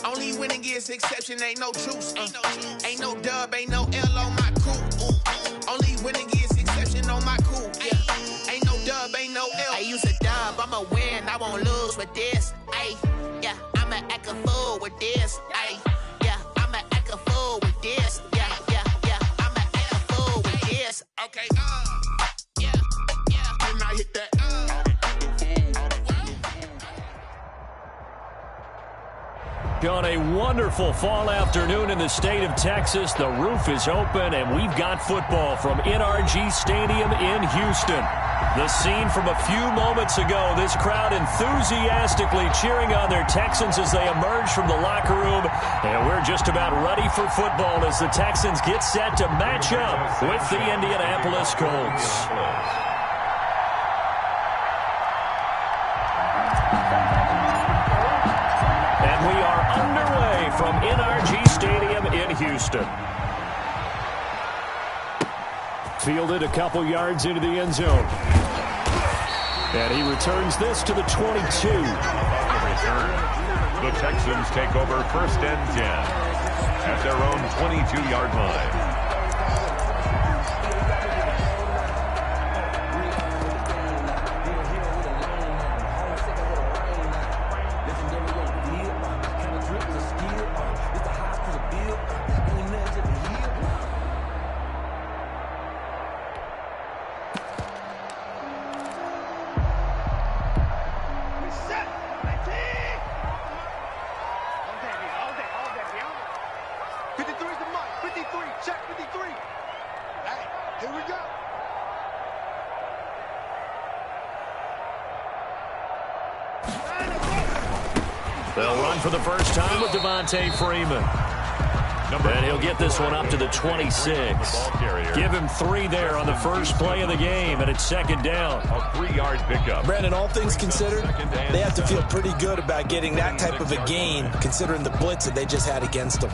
Only winning is exception, ain't no truce. Ain't no dub, ain't no L on my cool. Only winning is exception on my cool. Yeah. Ain't no dub, ain't no L. I use a dub, I'ma win, I won't lose with this. Ay, yeah, I'ma act a fool with this. Ay, yeah, I'ma act a fool with this. Yeah, I'ma act a fool with this. Okay, yeah, can I hit that? On a wonderful fall afternoon in the state of Texas, the roof is open, and we've got football from NRG Stadium in Houston. The scene from a few moments ago, this crowd enthusiastically cheering on their Texans as they emerge from the locker room, and we're just about ready for football as the Texans get set to match up with the Indianapolis Colts. And we are underway from NRG Stadium in Houston. Fielded a couple yards into the end zone. And he returns this to the 22. The Texans take over 1st and 10 at their own 22-yard line. They'll run for the first time with Freeman. And he'll get this one up to the 26. Give him 3 there on the first play of the game, and it's 2nd down. A 3-yard pickup. Brandon, all things considered, they have to feel pretty good about getting that type of a gain, considering the blitz that they just had against them.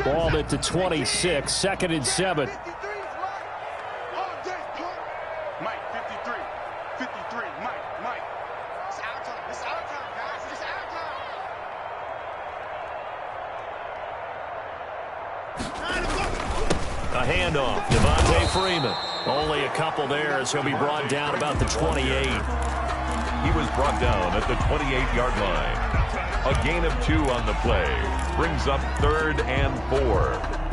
Ball at the 26, 2nd and 7. A handoff, Freeman. Only a couple there as he'll be brought down about the 28. He was brought down at the 28-yard line. A gain of 2 on the play. Brings up 3rd and 4.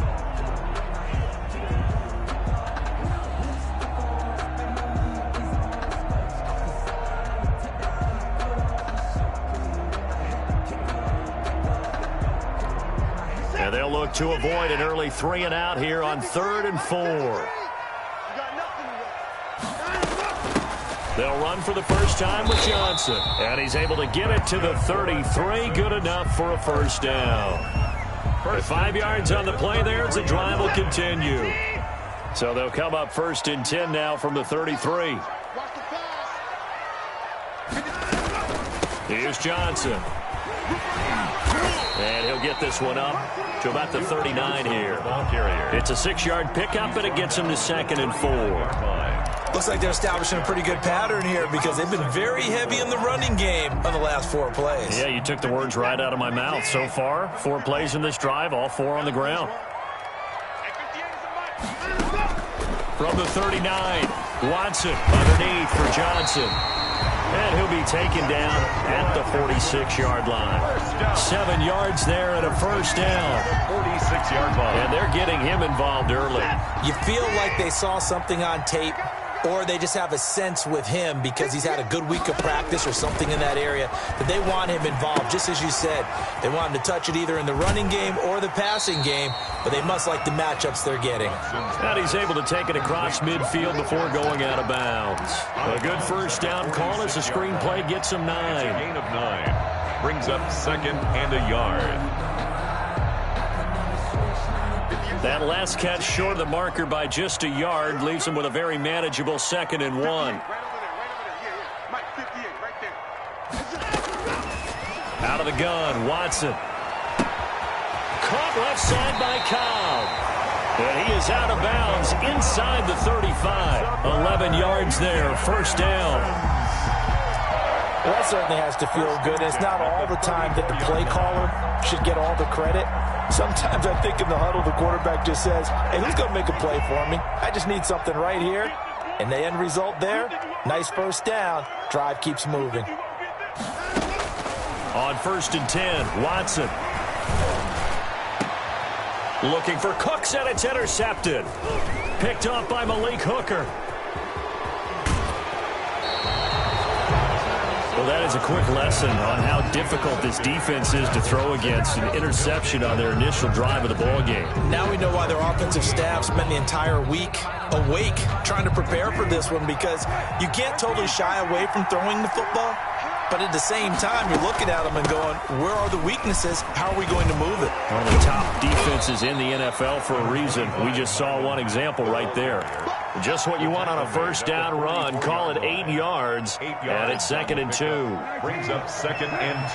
And they'll look to avoid an early 3 and out here on 3rd and 4. They'll run for the first time with Johnson. And he's able to get it to the 33. Good enough for a first down. With 5 yards on the play there, the drive will continue. So they'll come up 1st and 10 now from the 33. Here's Johnson. And he'll get this one up to about the 39 here. It's a 6-yard pickup, and it gets him to 2nd and 4. Looks like they're establishing a pretty good pattern here because they've been very heavy in the running game on the last 4 plays. Yeah, you took the words right out of my mouth. So far, 4 plays in this drive, all 4 on the ground. From the 39, Watson underneath for Johnson. And he'll be taken down at the 46-yard line. 7 yards there and a first down. 46-yard line. And they're getting him involved early. You feel like they saw something on tape, or they just have a sense with him because he's had a good week of practice or something in that area that they want him involved. Just as you said, they want him to touch it either in the running game or the passing game, but they must like the matchups they're getting. And he's able to take it across midfield before going out of bounds. A good first down call as the screenplay gets him 9. Gain of 9. Brings up 2nd and a yard. That last catch short of the marker by just a yard leaves him with a very manageable 2nd and 1. Out of the gun, Watson. Caught left side by Cobb. And he is out of bounds inside the 35. 11 yards there, first down. Well, that certainly has to feel good. It's not all the time that the play caller should get all the credit. Sometimes I think in the huddle, the quarterback just says, hey, who's going to make a play for me? I just need something right here. And the end result there, nice first down. Drive keeps moving. On 1st and 10, Watson. Looking for Cooks, and it's intercepted. Picked off by Malik Hooker. Well, that is a quick lesson on how difficult this defense is to throw against. An interception on their initial drive of the ballgame. Now we know why their offensive staff spent the entire week awake trying to prepare for this one, because you can't totally shy away from throwing the football. But at the same time, you're looking at them and going, where are the weaknesses? How are we going to move it? One of the top defenses in the NFL for a reason. We just saw one example right there. Just what you want on a first down run. Call it 8 yards. And it's 2nd and 2. Brings up 2nd and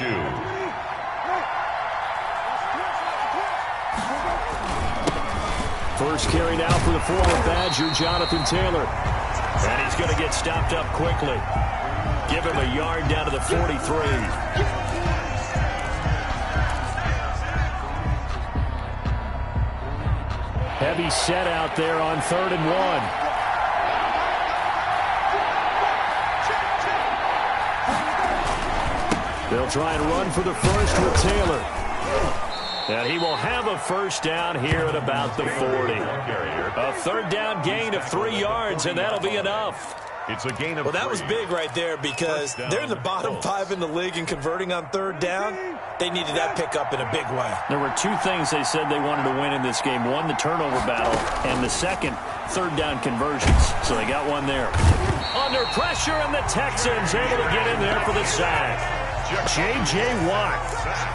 2. First carry now for the former Badger, Jonathan Taylor. And he's going to get stopped up quickly. Give him a yard down to the 43. Heavy set out there on 3rd and 1. They'll try and run for the first with Taylor. And he will have a first down here at about the 40. A 3rd down gain of 3 yards, and that'll be enough. It's a gain of Well, that was big right there, because they're in the bottom 5 in the league in converting on 3rd down. They needed that pickup in a big way. There were 2 things they said they wanted to win in this game. One, the turnover battle, and the second, 3rd down conversions. So they got one there. Under pressure, and the Texans able to get in there for the sack. J.J. Watt.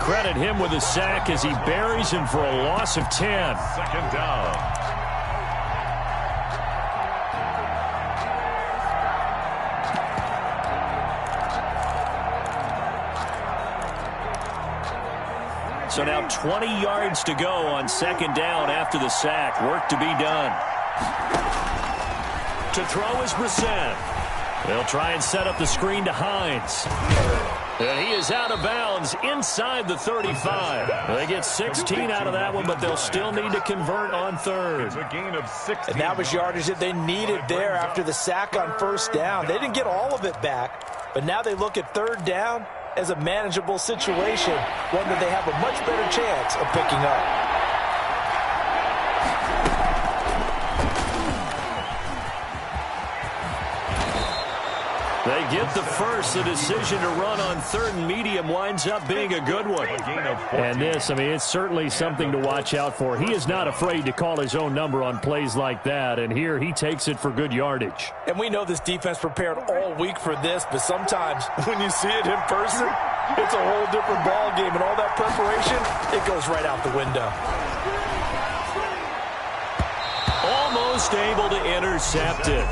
Credit him with a sack as he buries him for a loss of 10. 2nd down. So now 20 yards to go on 2nd down after the sack. Work to be done. To throw is Brissett. They'll try and set up the screen to Hines. And he is out of bounds inside the 35. They get 16 out of that one, but they'll still need to convert on 3rd. It's a gain of 16. And that was yardage that they needed there after the sack on 1st down. They didn't get all of it back, but now they look at 3rd down as a manageable situation, one that they have a much better chance of picking up. They get the first. The decision to run on 3rd and medium winds up being a good one. And this, I mean, it's certainly something to watch out for. He is not afraid to call his own number on plays like that, and here he takes it for good yardage. And we know this defense prepared all week for this, but sometimes when you see it in person, it's a whole different ball game, and all that preparation, it goes right out the window. Almost able to intercept it.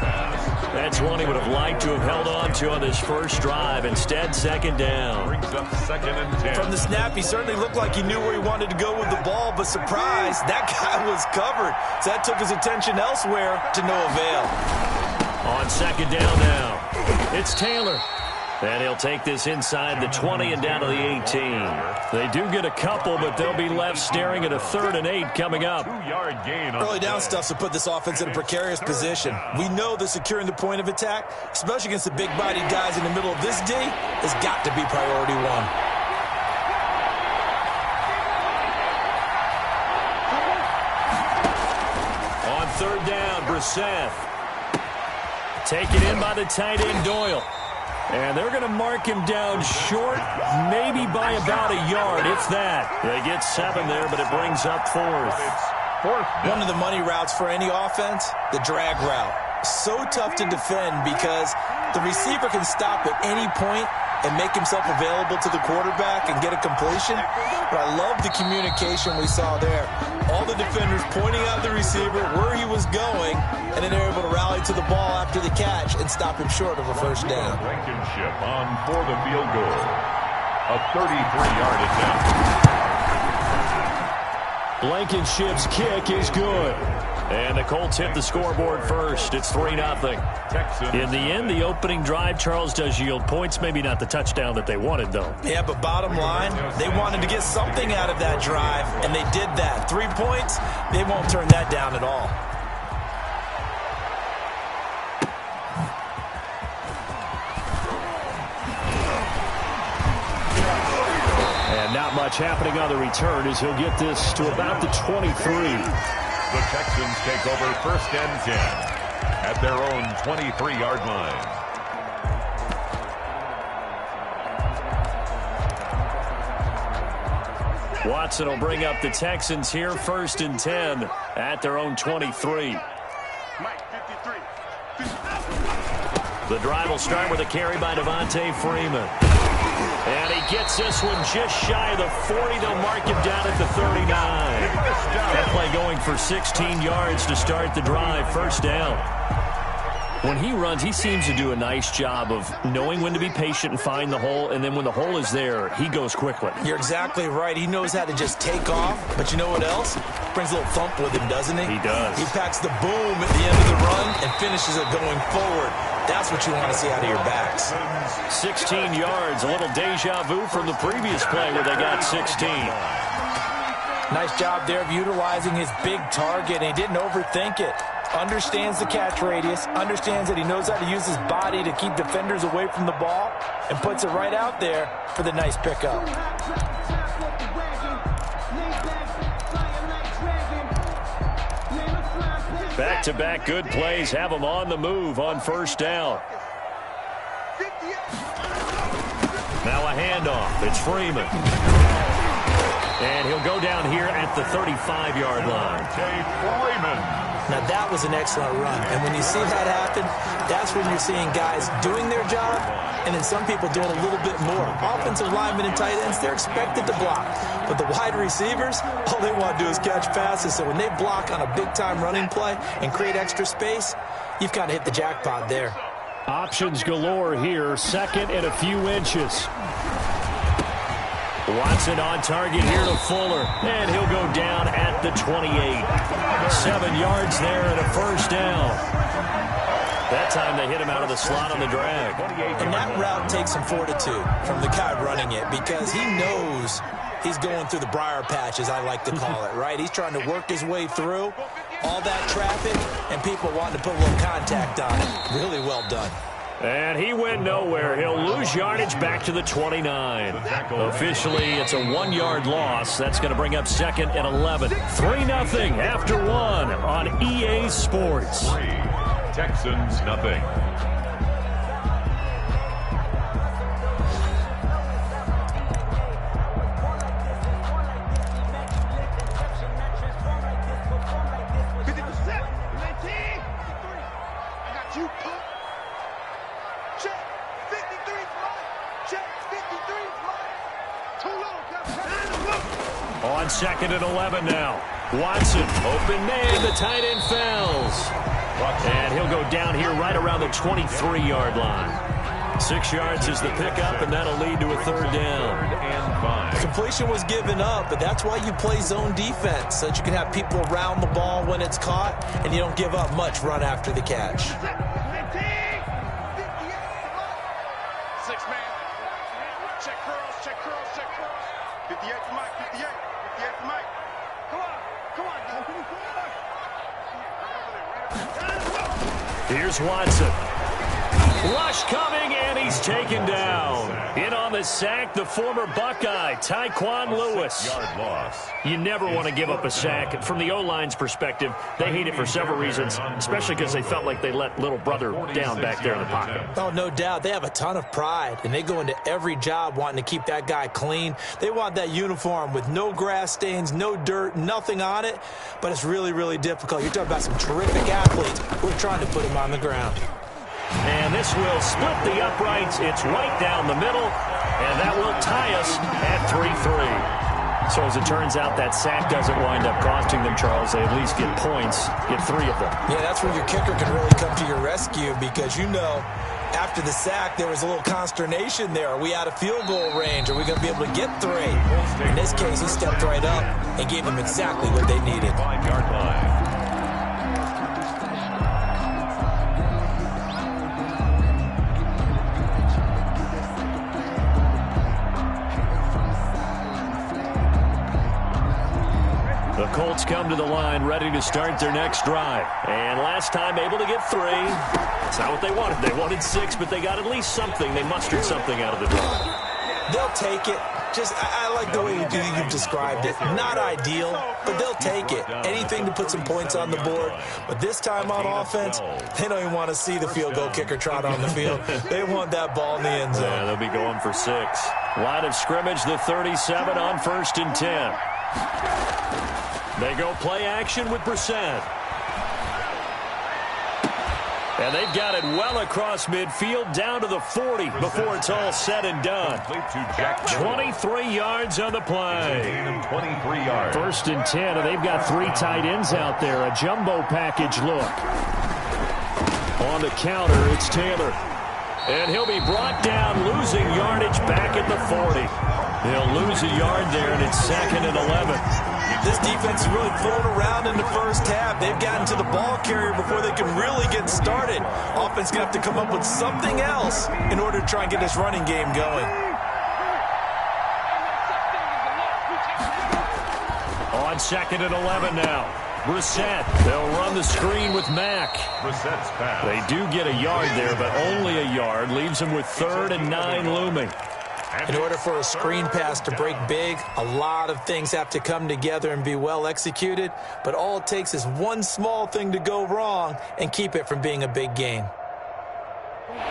That's one he would have liked to have held on to on this first drive. Instead, 2nd down. Brings up 2nd and 10. From the snap, he certainly looked like he knew where he wanted to go with the ball, but surprise, that guy was covered. So that took his attention elsewhere to no avail. On 2nd down now, it's Taylor. And he'll take this inside the 20 and down to the 18. They do get a couple, but they'll be left staring at a 3rd and 8 coming up. 2-yard gain. Early down stuff to put this offense in a precarious position. We know that securing the point of attack, especially against the big-bodied guys in the middle of this D, has got to be priority 1. On 3rd down, Brissett. Taken in by the tight end, Doyle. And they're going to mark him down short, maybe by about a yard, if that. They get 7 there, but it brings up 4th. One of the money routes for any offense, the drag route. So tough to defend because the receiver can stop at any point and make himself available to the quarterback and get a completion. But I love the communication we saw there. All the defenders pointing out the receiver where he was going, and then they're able to rally to the ball after the catch and stop him short of a first down. Blankenship on for the field goal. A 33-yard attempt. Blankenship's kick is good. And the Colts hit the scoreboard first. It's 3-0. In the end, the opening drive, Charles, does yield points. Maybe not the touchdown that they wanted, though. Yeah, but bottom line, they wanted to get something out of that drive, and they did that. 3 points, they won't turn that down at all. And not much happening on the return as he'll get this to about the 23. The Texans take over 1st and 10 at their own 23-yard line. Watson will bring up the Texans here, 1st and 10 at their own 23. The drive will start with a carry by Devontae Freeman. And he gets this one just shy of the 40. They'll mark him down at the 39. That play going for 16 yards to start the drive. 1st down. When he runs, he seems to do a nice job of knowing when to be patient and find the hole, and then when the hole is there, he goes quickly. You're exactly right. He knows how to just take off, but you know what else? Brings a little thump with him, doesn't he? He does. He packs the boom at the end of the run and finishes it going forward. That's what you want to see out of your backs. 16 yards, a little deja vu from the previous play where they got 16. Nice job there of utilizing his big target, and he didn't overthink it. Understands the catch radius, understands that he knows how to use his body to keep defenders away from the ball, and puts it right out there for the nice pickup. Back-to-back good plays have him on the move on 1st down. Now a handoff. It's Freeman. And he'll go down here at the 35-yard line. Freeman. Now that was an excellent run. And when you see that happen, that's when you're seeing guys doing their job and then some people doing a little bit more. Offensive linemen and tight ends, they're expected to block. But the wide receivers, all they want to do is catch passes. So when they block on a big-time running play and create extra space, you've kind of hit the jackpot there. Options galore here. 2nd and a few inches. Watson on target here to Fuller, and he'll go down at the 28. 7 yards there and a 1st down. That time they hit him out of the slot on the drag. And that route takes some fortitude from the guy running it because he knows he's going through the briar patch, as I like to call it, right? He's trying to work his way through all that traffic and people wanting to put a little contact on it. Really well done. And he went nowhere. He'll lose yardage back to the 29. Officially, it's a 1-yard loss. That's going to bring up 2nd and 11. 3-0 after 1 on EA Sports. 3, Texans nothing. On 2nd and 11 now. Watson, open man, the tight end falls. And he'll go down here right around the 23-yard line. 6 yards is the pickup, and that'll lead to a 3rd down. 3rd and 5. The completion was given up, but that's why you play zone defense, so that you can have people around the ball when it's caught, and you don't give up much run after the catch. 6-man. Check curls, check curls, check curls. 58 to Mike, 58. 58 to Mike. Come on, Here's Watson. Rush coming, and he's taken down. In on the sack, the former Buckeye, Tyquan Lewis. Yard loss. You never want to give up a sack. From the O-line's perspective, they hate it for several reasons, especially because they felt like they let little brother down back there in the pocket. Oh, no doubt. They have a ton of pride, and they go into every job wanting to keep that guy clean. They want that uniform with no grass stains, no dirt, nothing on it, but it's really, really difficult. You're talking about some terrific athletes who are trying to put him on the ground. And this will split the uprights. It's right down the middle, and that will tie us at 3-3. So as it turns out, that sack doesn't wind up costing them, Charles. They at least get points, get 3 of them. Yeah, that's where your kicker can really come to your rescue because, you know, after the sack, there was a little consternation there. Are we out of field goal range? Are we going to be able to get 3? In this case, he stepped right up and gave them exactly what they needed. 5-yard line. The Colts come to the line ready to start their next drive. And last time able to get 3. It's not what they wanted. They wanted 6, but they got at least something. They mustered something out of the drive. They'll take it. I like the way you've described it. Not ideal, but they'll take it. Anything to put some points on the board. But this time on offense, they don't even want to see the field goal kicker trot on the field. They want that ball in the end zone. Yeah, they'll be going for 6. Line of scrimmage, the 37 on 1st and 10. They go play action with Brissett. And they've got it well across midfield down to the 40 before it's all said and done. 23 yards on the play. 23 yards. 1st and 10, and they've got 3 tight ends out there. A jumbo package look. On the counter, it's Taylor. And he'll be brought down, losing yardage back at the 40. He'll lose a yard there, and it's 2nd and 11. This defense is really thrown around in the first half. They've gotten to the ball carrier before they can really get started. Offense going to have to come up with something else in order to try and get this running game going. On 2nd and 11 now. Brissett. They'll run the screen with Mack. Brissett's pass. They do get a yard there, but only a yard. Leaves them with 3rd and 9 looming. In order for a screen pass to break big, a lot of things have to come together and be well executed, but all it takes is one small thing to go wrong and keep it from being a big gain.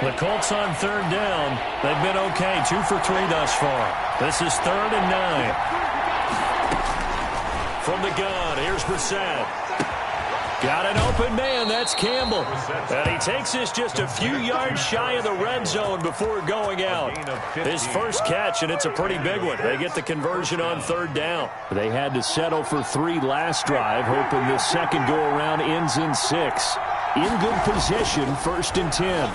The Colts on 3rd down. They've been okay, 2 for 3 thus far. This is 3rd and 9. From the gun, here's Brissett. Got an open man, that's Campbell. And he takes this just a few yards shy of the red zone before going out. His first catch, and it's a pretty big one. They get the conversion on 3rd down. They had to settle for 3 last drive, hoping this second go-around ends in 6. In good position, 1st and 10.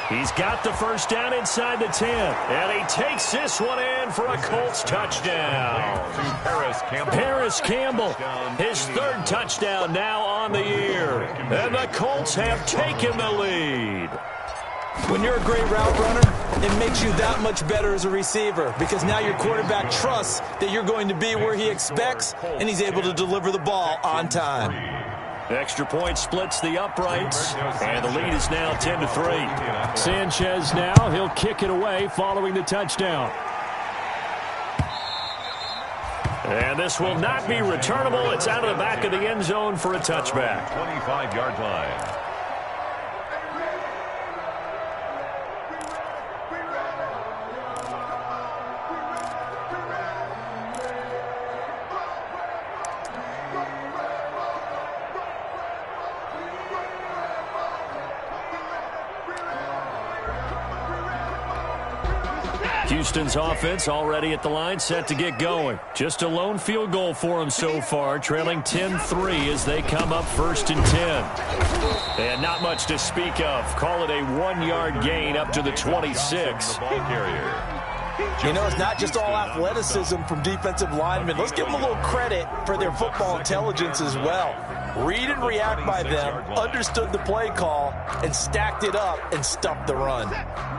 He's got the first down inside the 10. And he takes this one in for a Colts touchdown. Paris Campbell, his 3rd touchdown now on the year. And the Colts have taken the lead. When you're a great route runner, it makes you that much better as a receiver because now your quarterback trusts that you're going to be where he expects, and he's able to deliver the ball on time. Extra point splits the uprights, and the lead is now 10-3. Sanchez now, he'll kick it away following the touchdown. And this will not be returnable. It's out of the back of the end zone for a touchback. 25-yard line. Houston's offense already at the line, set to get going. Just a lone field goal for them so far, trailing 10-3 as they come up 1st and 10. And not much to speak of. Call it a 1-yard gain up to the 26. You know, it's not just all athleticism from defensive linemen. Let's give them a little credit for their football intelligence as well. Read and react by them, understood the play call, and stacked it up and stuffed the run.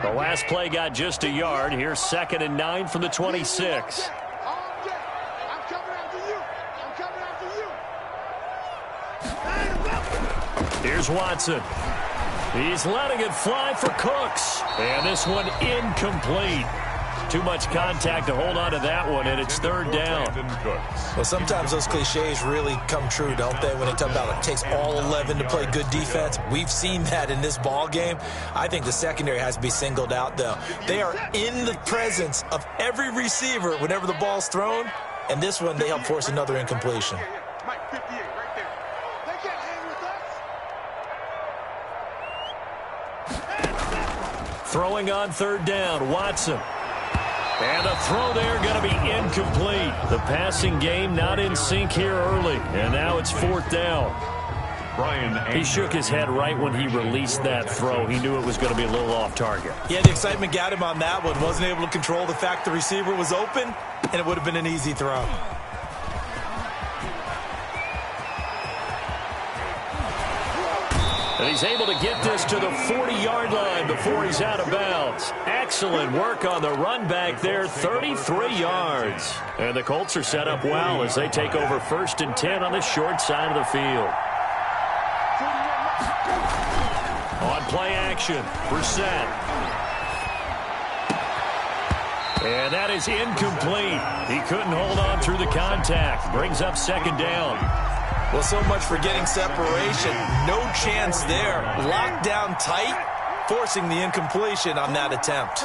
The last play got just a yard. Here's 2nd and 9 from the 26. Here's Watson. He's letting it fly for Cooks. And this one incomplete. Too much contact to hold on to that one, and it's 3rd down. Well, sometimes those cliches really come true, don't they, when they talk about it takes all 11 to play good defense. We've seen that in this ball game. I think the secondary has to be singled out, though. They are in the presence of every receiver whenever the ball's thrown, and this one they help force another incompletion. Mike 58 right there. They can't hang with us. Throwing on 3rd down, Watson. And a throw there going to be incomplete. The passing game not in sync here early. And now it's 4th down. He shook his head right when he released that throw. He knew it was going to be a little off target. Yeah, the excitement got him on that one. Wasn't able to control the fact the receiver was open, and it would have been an easy throw. And he's able to get this to the 40-yard line before he's out of bounds. Excellent work on the run back there, 33 yards. And the Colts are set up well as they take over 1st and 10 on the short side of the field. On play action, Brissett. And that is incomplete. He couldn't hold on through the contact. Brings up 2nd down. Well, so much for getting separation. No chance there. Locked down tight, forcing the incompletion on that attempt.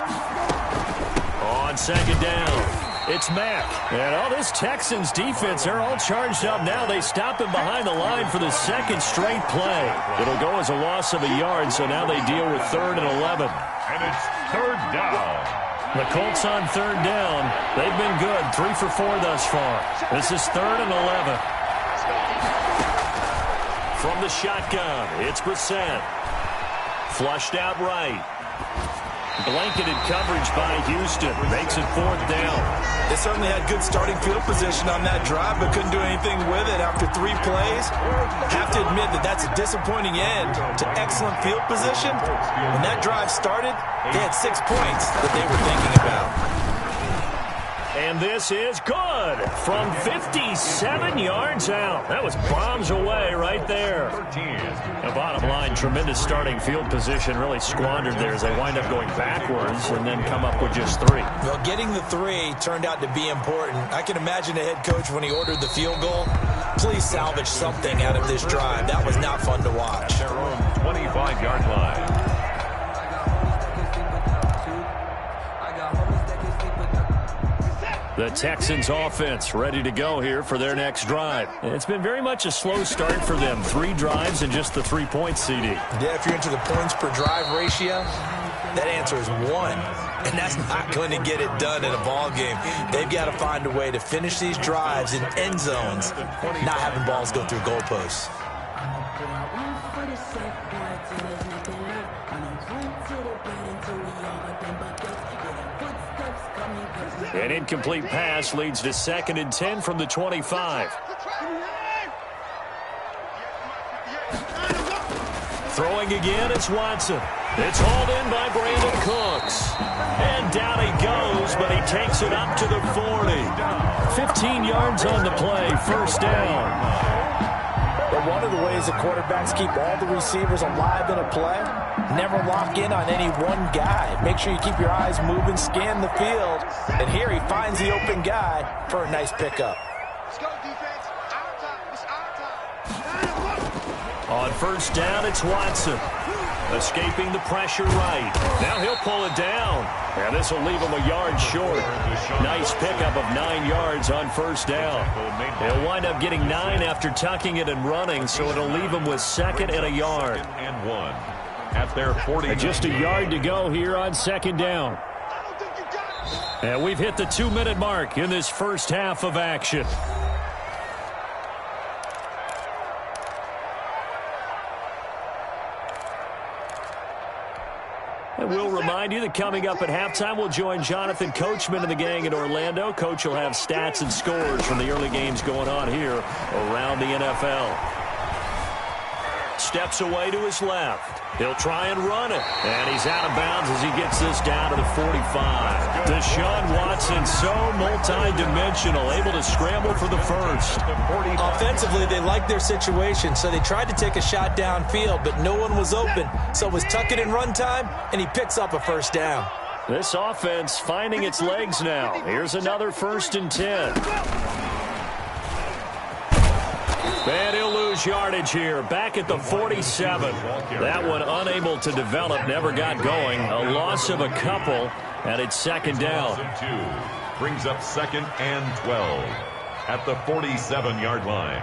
On 2nd down, it's Mack. And all this Texans defense, they're all charged up now. They stop him behind the line for the 2nd straight play. It'll go as a loss of a yard, so now they deal with 3rd and 11. And it's 3rd down. The Colts on 3rd down. They've been good, 3 for 4 thus far. This is 3rd and 11. From the shotgun, it's Brissett. Flushed out right. Blanketed coverage by Houston. Makes it 4th down. They certainly had good starting field position on that drive, but couldn't do anything with it after 3 plays. Have to admit that that's a disappointing end to excellent field position. When that drive started, they had 6 points that they were thinking about. And this is good from 57 yards out. That was bombs away right there. The bottom line, tremendous starting field position, really squandered there as they wind up going backwards and then come up with just 3. Well, getting the 3 turned out to be important. I can imagine the head coach when he ordered the field goal. Please salvage something out of this drive. That was not fun to watch. Their own 25-yard line. The Texans offense ready to go here for their next drive. It's been very much a slow start for them. 3 drives and just the 3 points, CD. Yeah, if you're into the points per drive ratio, that answer is 1. And that's not going to get it done in a ball game. They've got to find a way to finish these drives in end zones, not having balls go through goalposts. An incomplete pass leads to 2nd and 10 from the 25. Throwing again, it's Watson. It's hauled in by Brandon Cooks. And down he goes, but he takes it up to the 40. 15 yards on the play, 1st down. But one of the ways the quarterbacks keep all the receivers alive in a play, never lock in on any one guy. Make sure you keep your eyes moving, scan the field. And here he finds the open guy for a nice pickup. Let's go, defense. Our time. It's our time. On 1st down, it's Watson. Escaping the pressure right. Now he'll pull it down. And this will leave him a yard short. Nice pickup of 9 yards on 1st down. He'll wind up getting 9 after tucking it and running, so it'll leave him with 2nd and a yard. 2nd and 1 at their 40. And just a yard to go here on 2nd down. And we've hit the 2-minute mark in this first half of action. And we'll remind you that coming up at halftime, we'll join Jonathan Coachman and the gang in Orlando. Coach will have stats and scores from the early games going on here around the NFL. Steps away to his left. He'll try and run it. And he's out of bounds as he gets this down to the 45. Deshaun Watson, so multi-dimensional, able to scramble for the 1st. Offensively, they liked their situation, so they tried to take a shot downfield, but no one was open. So it was tuck it in run time, and he picks up a 1st down. This offense finding its legs now. Here's another 1st and 10. And he'll lose yardage here. Back at the 47. That one unable to develop, never got going. A loss of a couple, and it's 2nd down. Brings up 2nd and 12 at the 47-yard line.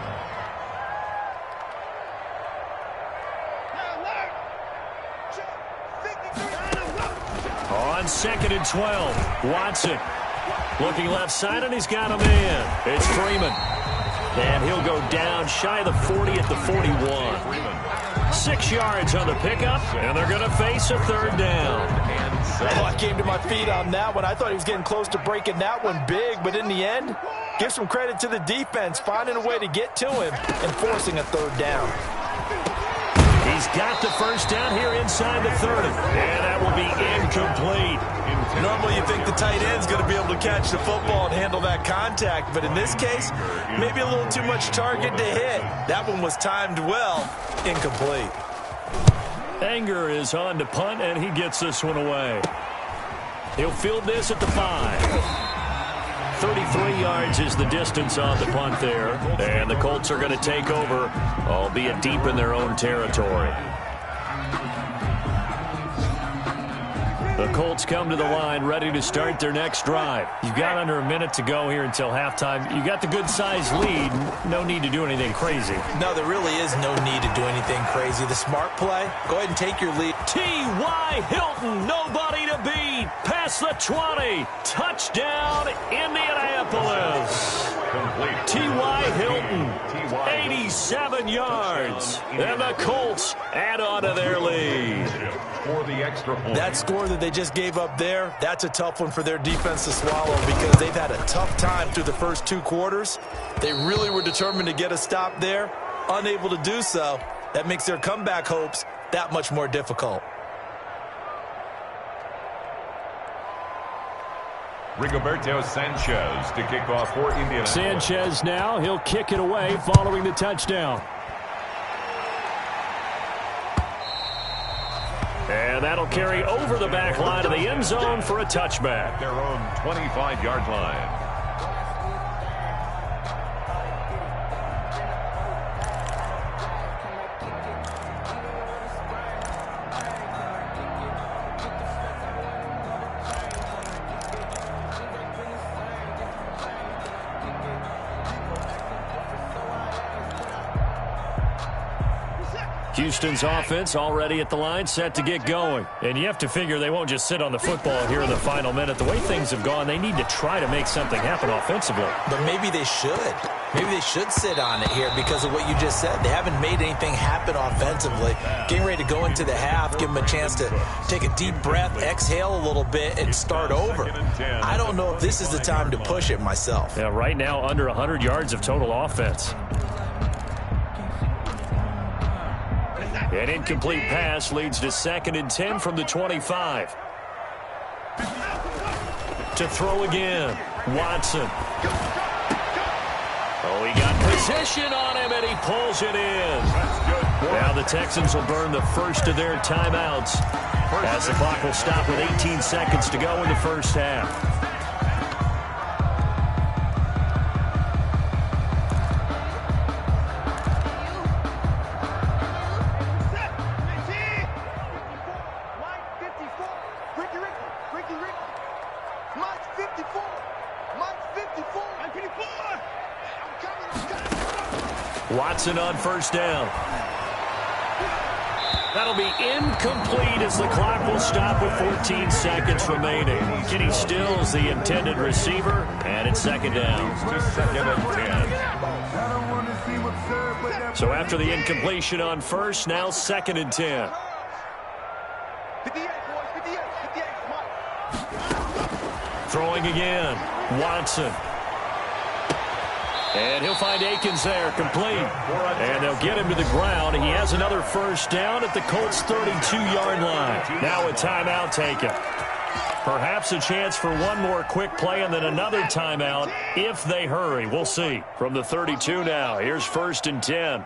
On 2nd and 12, Watson looking left side, and he's got a man. It's Freeman. And he'll go down shy of the 40 at the 41. 6 yards on the pickup, and they're going to face a 3rd down. Oh, I came to my feet on that one. I thought he was getting close to breaking that one big, but in the end, give some credit to the defense, finding a way to get to him and forcing a 3rd down. He's got the first down here inside the 30. And that will be incomplete. Normally you think the tight end's going to be able to catch the football and handle that contact, but in this case, maybe a little too much target to hit. That one was timed well. Incomplete. Anger is on to punt, and he gets this one away. He'll field this at the 5. 33 yards is the distance on the punt there. And the Colts are going to take over, albeit deep in their own territory. The Colts come to the line ready to start their next drive. You've got under a minute to go here until halftime. You got the good-sized lead. No need to do anything crazy. No, there really is no need to do anything crazy. The smart play, go ahead and take your lead. T.Y. Hilton, nobody to beat. Past the 20. Touchdown, Indianapolis. T.Y. Hilton, 87 yards. And the Colts add on to their lead. For the extra point. That score that they just gave up there, that's a tough one for their defense to swallow because they've had a tough time through the first 2 quarters. They really were determined to get a stop there. Unable to do so, that makes their comeback hopes that much more difficult. Rigoberto Sanchez to kick off for Indianapolis. Sanchez now, he'll kick it away following the touchdown. And that'll carry over the back line of the end zone for a touchback. Their own 25-yard line. Houston's offense already at the line, set to get going. And you have to figure they won't just sit on the football here in the final minute. The way things have gone, they need to try to make something happen offensively. But maybe they should. Maybe they should sit on it here because of what you just said. They haven't made anything happen offensively. Getting ready to go into the half, give them a chance to take a deep breath, exhale a little bit, and start over. I don't know if this is the time to push it myself. Yeah, right now under 100 yards of total offense. An incomplete pass leads to 2nd and 10 from the 25. To throw again, Watson. Oh, he got position on him, and he pulls it in. Now the Texans will burn the first of their timeouts as the clock will stop with 18 seconds to go in the first half. Watson on first down. That'll be incomplete as the clock will stop with 14 seconds remaining. Kenny Stills, the intended receiver, and it's 2nd down. So after the incompletion on first, now 2nd and 10. Throwing again, Watson. And he'll find Akins there, complete. And they'll get him to the ground. He has another first down at the Colts' 32-yard line. Now a timeout taken. Perhaps a chance for one more quick play and then another timeout if they hurry. We'll see. From the 32 now, here's 1st and 10.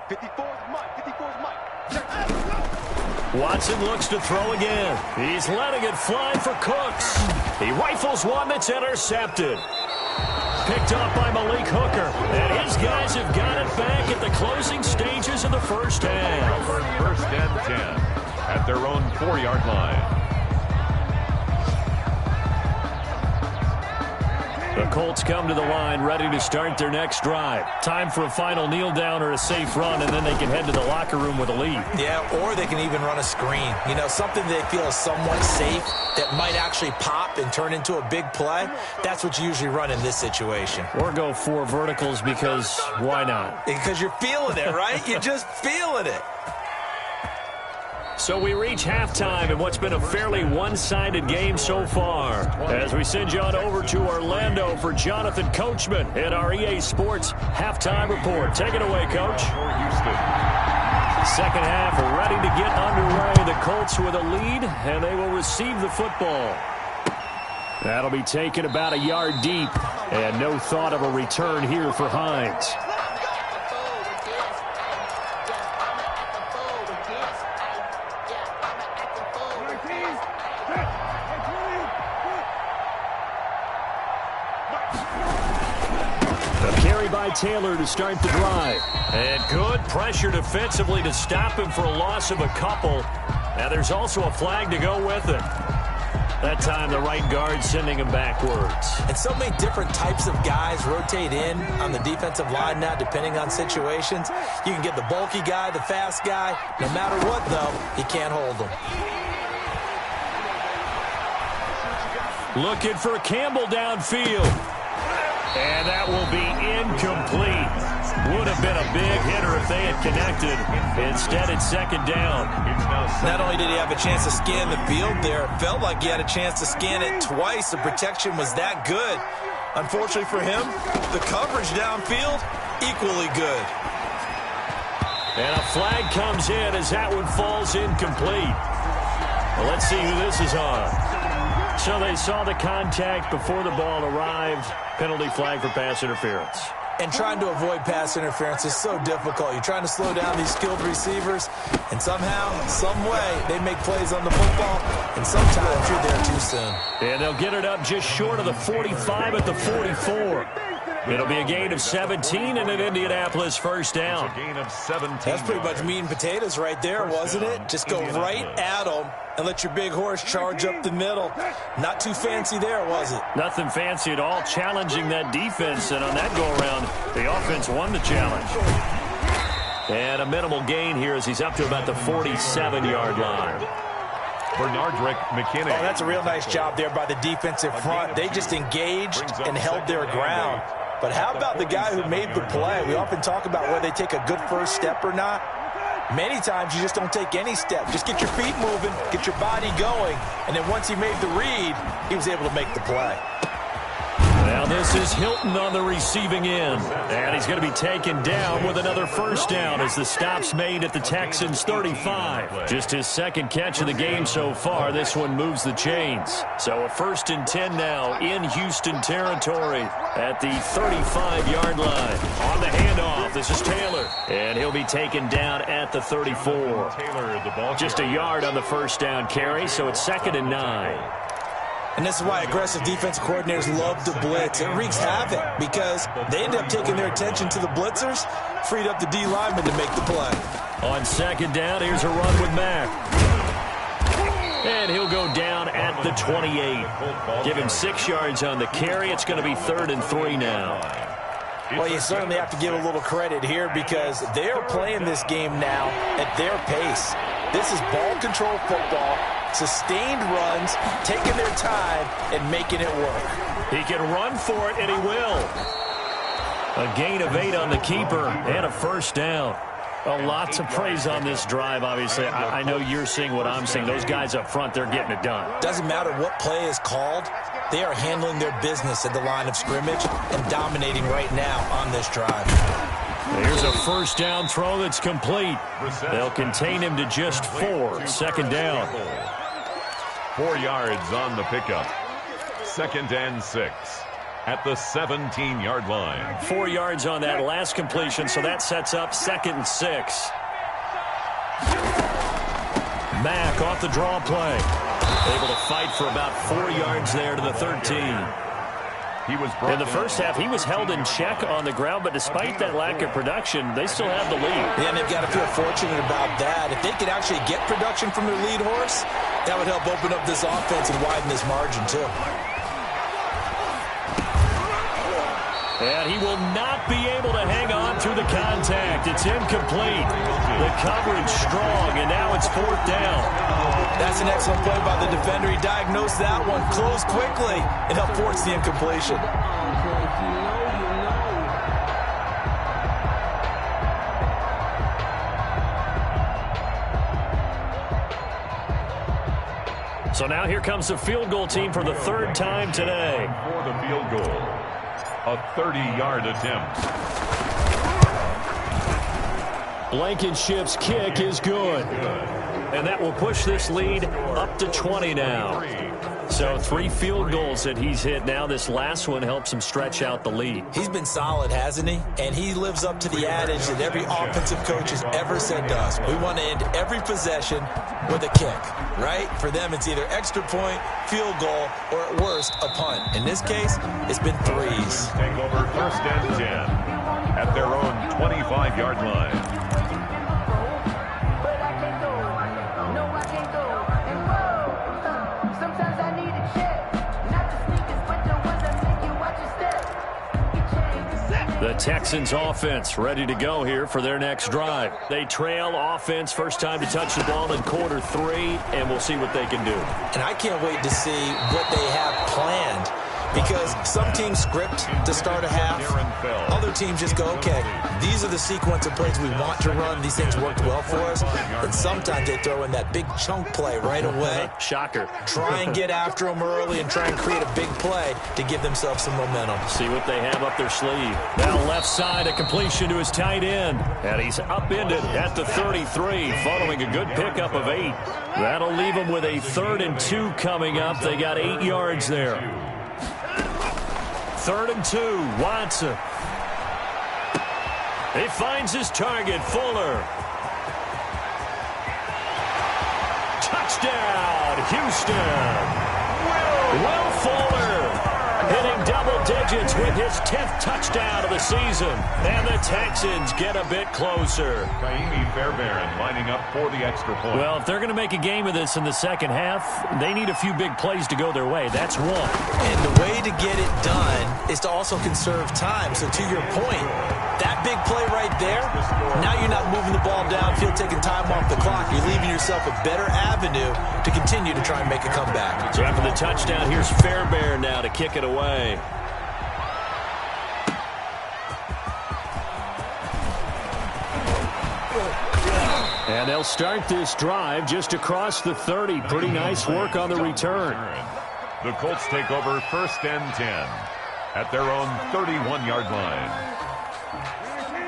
Watson looks to throw again. He's letting it fly for Cooks. He rifles one that's intercepted. Picked up by Malik Hooker. And his guys have got it back at the closing stages of the first half. 1st and 10 at their own 4-yard line. The Colts come to the line ready to start their next drive. Time for a final kneel down or a safe run, and then they can head to the locker room with a lead. Yeah, or they can even run a screen. You know, something they feel is somewhat safe that might actually pop and turn into a big play. That's what you usually run in this situation. Or go 4 verticals because why not? Because you're feeling it, right? You're just feeling it. So we reach halftime in what's been a fairly one-sided game so far. As we send you on over to Orlando for Jonathan Coachman in our EA Sports Halftime Report. Take it away, Coach. For Houston. Second half ready to get underway. The Colts with a lead, and they will receive the football. That'll be taken about a yard deep, and no thought of a return here for Hines. By Taylor to start the drive. And good pressure defensively to stop him for a loss of a couple. Now there's also a flag to go with it. That time the right guard sending him backwards. And so many different types of guys rotate in on the defensive line now depending on situations. You can get the bulky guy, the fast guy. No matter what, though, you can't hold them. Looking for Campbell downfield. And that will be incomplete. Would have been a big hitter if they had connected. Instead, it's second down. Not only did he have a chance to scan the field there, it felt like he had a chance to scan it twice. The protection was that good. Unfortunately for him, the coverage downfield, equally good. And a flag comes in as that one falls incomplete. Well, let's see who this is on. So they saw the contact before the ball arrived. Penalty flag for pass interference. And trying to avoid pass interference is so difficult. You're trying to slow down these skilled receivers, and somehow, some way, they make plays on the football, and sometimes you're there too soon. And they'll get it up just short of the 45 at the 44. It'll be a gain of 17 and an Indianapolis first down. It's a gain of 17. That's pretty much meat and potatoes right there, wasn't it? Just go right at them and let your big horse charge up the middle. Not too fancy there, was it? Nothing fancy at all, challenging that defense. And on that go-around, the offense won the challenge. And a minimal gain here as he's up to about the 47-yard line. Bernardrick McKinney. Oh, that's a real nice job there by the defensive front. They just engaged and held their ground. But how about the guy who made the play? We often talk about whether they take a good first step or not. Many times you just don't take any step. Just get your feet moving, get your body going, and then once he made the read, he was able to make the play. Now this is Hilton on the receiving end. And he's going to be taken down with another first down as the stop's made at the Texans' 35. Just his second catch of the game so far. This one moves the chains. So a 1st and 10 now in Houston territory at the 35-yard line. On the handoff, this is Taylor. And he'll be taken down at the 34. Just a yard on the first down carry, so it's 2nd and 9. And this is why aggressive defensive coordinators love to blitz. It wreaks havoc because they end up taking their attention to the blitzers, freed up the D lineman to make the play. On 2nd down, here's a run with Mack. And he'll go down at the 28. Give him 6 yards on the carry. It's going to be 3rd and 3 now. Well, you certainly have to give a little credit here because they're playing this game now at their pace. This is ball control football, sustained runs, taking their time and making it work. He can run for it, and he will. A gain of 8 on the keeper and a first down. Well, lots of praise on this drive, obviously. I know you're seeing what I'm seeing. Those guys up front, they're getting it done. Doesn't matter what play is called. They are handling their business at the line of scrimmage and dominating right now on this drive. Here's a first down throw that's complete. They'll contain him to just 4. 2nd down. 4 yards on the pickup. 2nd and 6 at the 17-yard line. 4 yards on that last completion, so that sets up 2nd and 6. Mack off the draw play. Able to fight for about 4 yards there to the 13. In the first half, he was held in check on the ground, but despite that lack of production, they still have the lead. Yeah, and they've got to feel fortunate about that. If they could actually get production from their lead horse, that would help open up this offense and widen this margin, too. And he will not be able to hang on through the contact. It's incomplete. The coverage strong, and now it's 4th down. That's an excellent play by the defender. He diagnosed that one, closed quickly, and helped force the incompletion. So now here comes the field goal team for the 3rd time today. For the field goal, a 30-yard attempt. Blankenship's kick is good. And that will push this lead up to 20 now. So 3 field goals that he's hit now. This last one helps him stretch out the lead. He's been solid, hasn't he? And he lives up to the adage that every offensive coach has ever said to us. We want to end every possession with a kick, right? For them, it's either extra point, field goal, or at worst, a punt. In this case, it's been threes. Take over 1st and 10 at their own 25-yard line. The Texans offense ready to go here for their next drive. They trail offense, first time to touch the ball in quarter 3, and we'll see what they can do. And I can't wait to see what they have planned, because some teams script to start a half. Other teams just go, okay, these are the sequence of plays we want to run. These things worked well for us. And sometimes they throw in that big chunk play right away. Shocker. Try and get after them early and try and create a big play to give themselves some momentum. See what they have up their sleeve. Now left side, a completion to his tight end. And he's upended at the 33, following a good pickup of 8. That'll leave him with a 3rd and 2 coming up. They got 8 yards there. 3rd and 2, Watson. He finds his target, Fuller. Touchdown, Houston. Will Fuller hitting double digits with his 10th touchdown of the season. And the Texans get a bit closer. Kaimi Fairbairn lining up for the extra point. Well, if they're going to make a game of this in the second half, they need a few big plays to go their way. That's one. And the way to get it done is to also conserve time. So to your point, that big play right there, now you're not moving the ball downfield, taking time off the clock. You're leaving yourself a better avenue to continue to try and make a comeback. So after the touchdown, here's Fairbairn now to kick it away. And they'll start this drive just across the 30. Pretty nice work on the return. The Colts take over 1st and 10 at their own 31-yard line.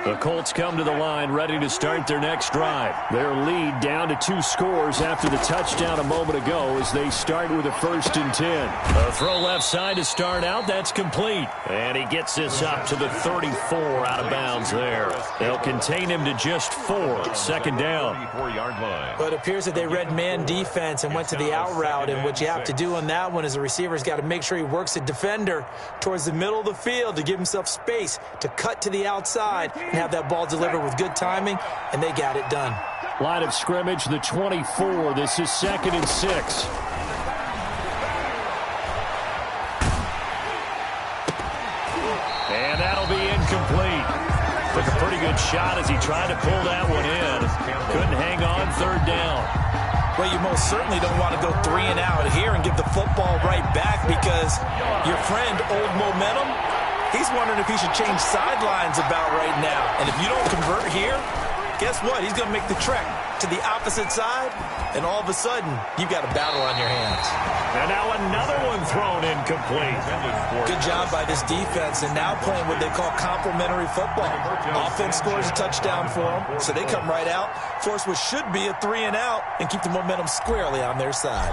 The Colts come to the line ready to start their next drive. Their lead down to 2 scores after the touchdown a moment ago as they start with a 1st and 10. A throw left side to start out. That's complete. And he gets this up to the 34 out of bounds there. They'll contain him to just 4. 2nd down. 34-yard line. But it appears that they read man defense and went to the out route. And what you have to do on that one is the receiver's got to make sure he works a defender towards the middle of the field to give himself space to cut to the outside and have that ball delivered with good timing, and they got it done. Line of scrimmage, the 24. This is 2nd and 6. And that'll be incomplete. Took a pretty good shot as he tried to pull that one in. Couldn't hang on 3rd down. Well, you most certainly don't want to go 3 and out here and give the football right back, because your friend, Old Momentum, he's wondering if he should change sidelines about right now. And if you don't convert here, guess what? He's going to make the trek to the opposite side, and all of a sudden, you've got a battle on your hands. And now another one thrown incomplete. Good job by this defense, and now playing what they call complementary football. Offense scores a touchdown for them, so they come right out, force what should be a 3 and out, and keep the momentum squarely on their side.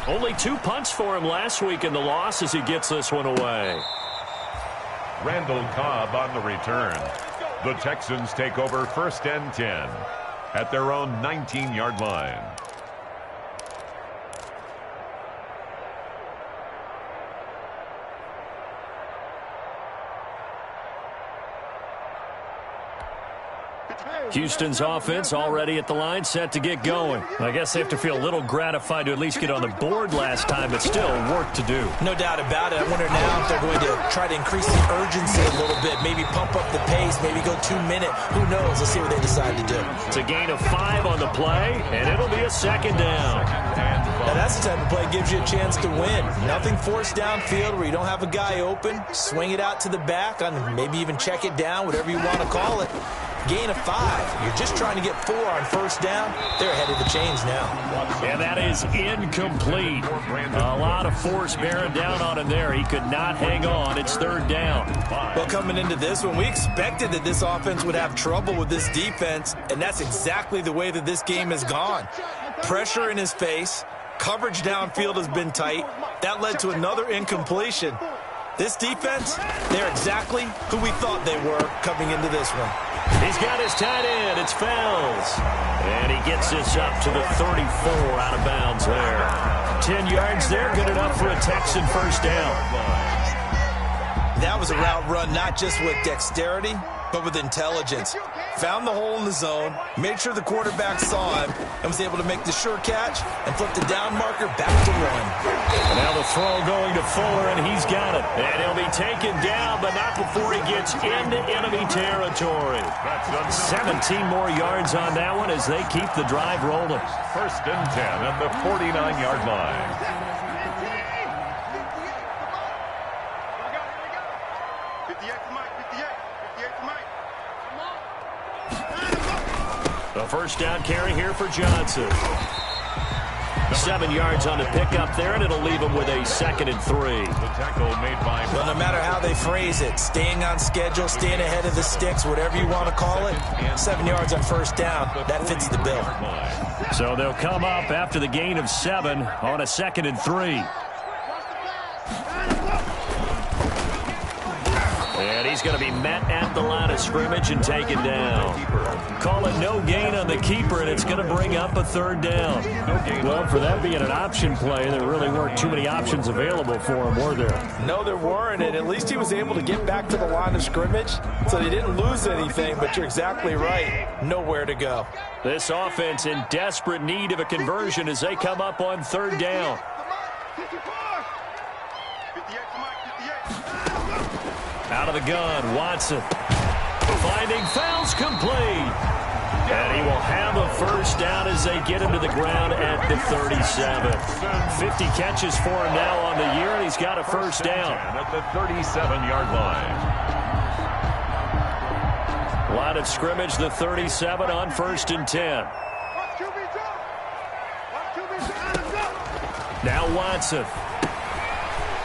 Only 2 punts for him last week in the loss as he gets this one away. Randall Cobb on the return. The Texans take over 1st and 10 at their own 19-yard line. Houston's offense already at the line, set to get going. I guess they have to feel a little gratified to at least get on the board last time, but still work to do. No doubt about it. I wonder now if they're going to try to increase the urgency a little bit, maybe pump up the pace, maybe go 2-minute. Who knows? Let's see what they decide to do. It's a gain of 5 on the play, and it'll be a 2nd down. Now that's the type of play that gives you a chance to win. Nothing forced downfield where you don't have a guy open. Swing it out to the back, and maybe even check it down, whatever you want to call it. gain of 5. You're just trying to get 4 on first down. They're ahead of the chains now. And that is incomplete. A lot of force bearing down on him there. He could not hang on. It's third down. Well, coming into this one, we expected that this offense would have trouble with this defense, and that's exactly the way that this game has gone. Pressure in his face. Coverage downfield has been tight. That led to another incompletion. This defense, they're exactly who we thought they were coming into this one. He's got his tight end. It's Fells. And he gets this up to the 34 out of bounds there. 10 yards there, good enough for a Texan first down. That was a route run not just with dexterity, but with intelligence. Found the hole in the zone, made sure the quarterback saw him, and was able to make the sure catch and flip the down marker back to 1. And now the throw going to Fuller, and he's got it. And he'll be taken down, but not before he gets into enemy territory. 17 more yards on that one as they keep the drive rolling. First and 10 at the 49-yard line. 58 to Mike, 58 to Mike. A first down carry here for Johnson. 7 yards on the pickup there, and it'll leave him with a 2nd and 3. The tackle made by... Well, no matter how they phrase it, staying on schedule, staying ahead of the sticks, whatever you want to call it, 7 yards on first down, that fits the bill. So they'll come up after the gain of 7 on a 2nd and 3. And he's going to be met at the line of scrimmage and taken down. Call it no gain on the keeper, and it's going to bring up a third down. Well, for that being an option play, there really weren't too many options available for him, were there? No, there weren't, and at least he was able to get back to the line of scrimmage, so they didn't lose anything, but you're exactly right. Nowhere to go. This offense in desperate need of a conversion as they come up on third down. 58 to Mike, 58. Out of the gun, Watson. Finding Fells complete. And he will have a first down as they get him to the ground at the 37. 50 catches for him now on the year, and he's got a first down. At the 37-yard line. Line of scrimmage, the 37 on 1st and 10. Now Watson.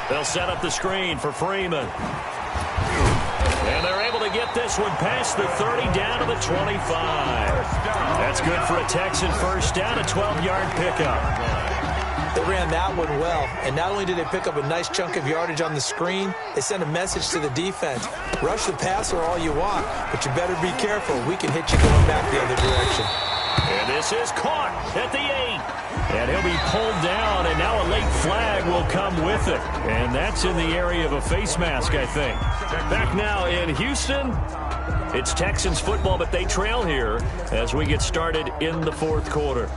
They'll set up the screen for Freeman. And they're able to get this one past the 30 down to the 25. That's good for a Texan first down, a 12-yard pickup. They ran that one well, and not only did they pick up a nice chunk of yardage on the screen, they sent a message to the defense. Rush the passer all you want, but you better be careful. We can hit you going back the other direction. And this is caught at the 8. And he'll be pulled down, and now a late flag will come with it. And that's in the area of a face mask, I think. Back now in Houston, it's Texans football, but they trail here as we get started in the fourth quarter.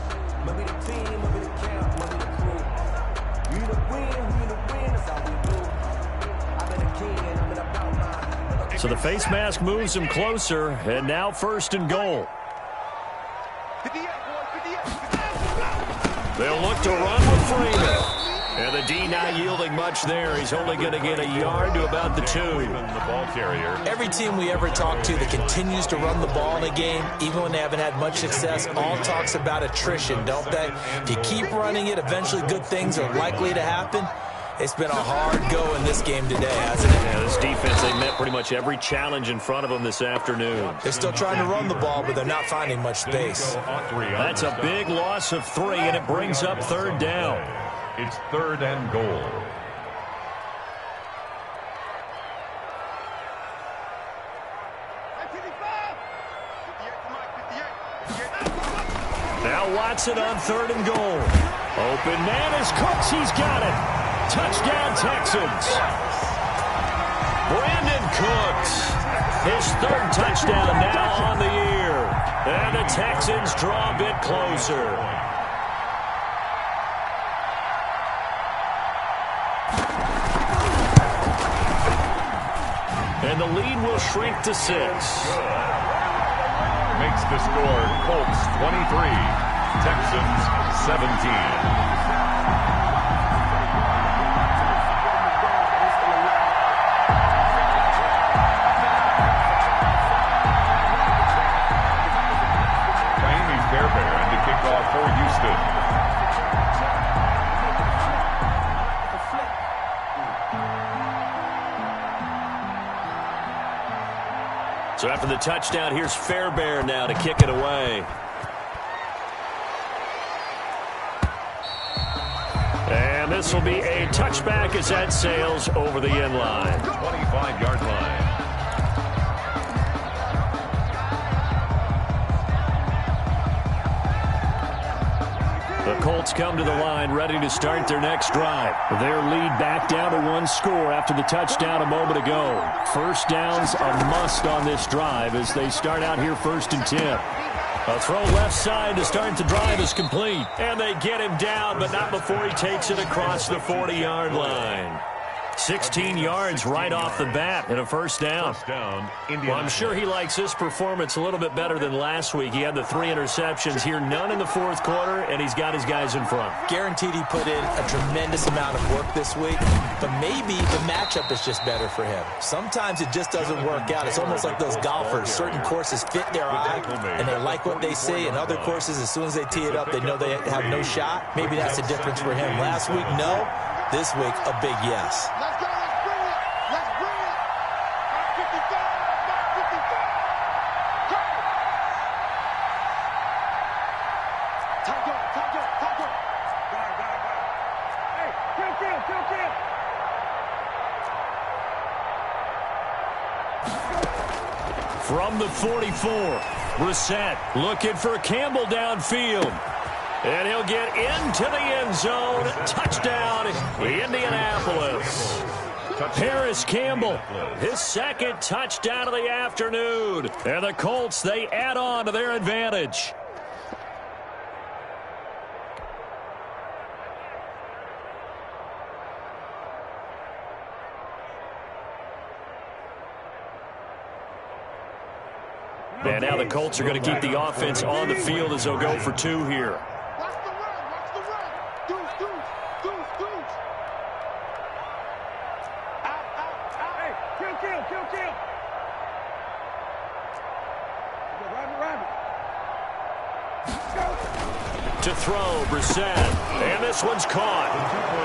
So the face mask moves him closer, and now 1st and goal. They'll look to run with Freeman. And the D not yielding much there. He's only going to get a yard to about the 2. The ball carrier. Every team we ever talk to that continues to run the ball in a game, even when they haven't had much success, all talks about attrition, don't they? If you keep running it, eventually good things are likely to happen. It's been a hard go in this game today, hasn't it? Yeah, this defense, they met pretty much every challenge in front of them this afternoon. They're still trying to run the ball, but they're not finding much space. That's a big loss of 3, and it brings up third down. It's 3rd and goal. Now Watson on 3rd and goal. Open man is Cooks. He's got it. Touchdown, Texans. Brandon Cooks. His 3rd touchdown now on the year. And the Texans draw a bit closer. And the lead will shrink to 6. Makes the score Colts 23, Texans 17. So after the touchdown, here's Fairbairn now to kick it away. And this will be a touchback as that sails over the end line. 25-yard line. The Colts come to the line ready to start their next drive. Their lead back down to 1 score after the touchdown a moment ago. First down's a must on this drive as they start out here 1st and 10. A throw left side to start the drive is complete. And they get him down, but not before he takes it across the 40-yard line. 16 yards right off the bat and a first down. Well, I'm sure he likes this performance a little bit better than last week. He had the 3 interceptions here, none in the 4th quarter, and he's got his guys in front. Guaranteed he put in a tremendous amount of work this week, but maybe the matchup is just better for him. Sometimes it just doesn't work out. It's almost like those golfers. Certain courses fit their eye, and they like what they see, and other courses, as soon as they tee it up, they know they have no shot. Maybe that's the difference for him. Last week, no. This week, a big yes. Let's go. Let's bring it. Let's bring it. 55. 55. Go. Top go. Hey, kill. From the 44, Brissett looking for Campbell downfield. And he'll get into the end zone. Touchdown, Indianapolis. Harris Campbell, his 2nd touchdown of the afternoon. And the Colts, they add on to their advantage. And now the Colts are going to keep the offense on the field as they'll go for 2 here. Watch the run. Deuce. Out. Hey, kill. Rabbit. To throw, Brissett. And this one's caught.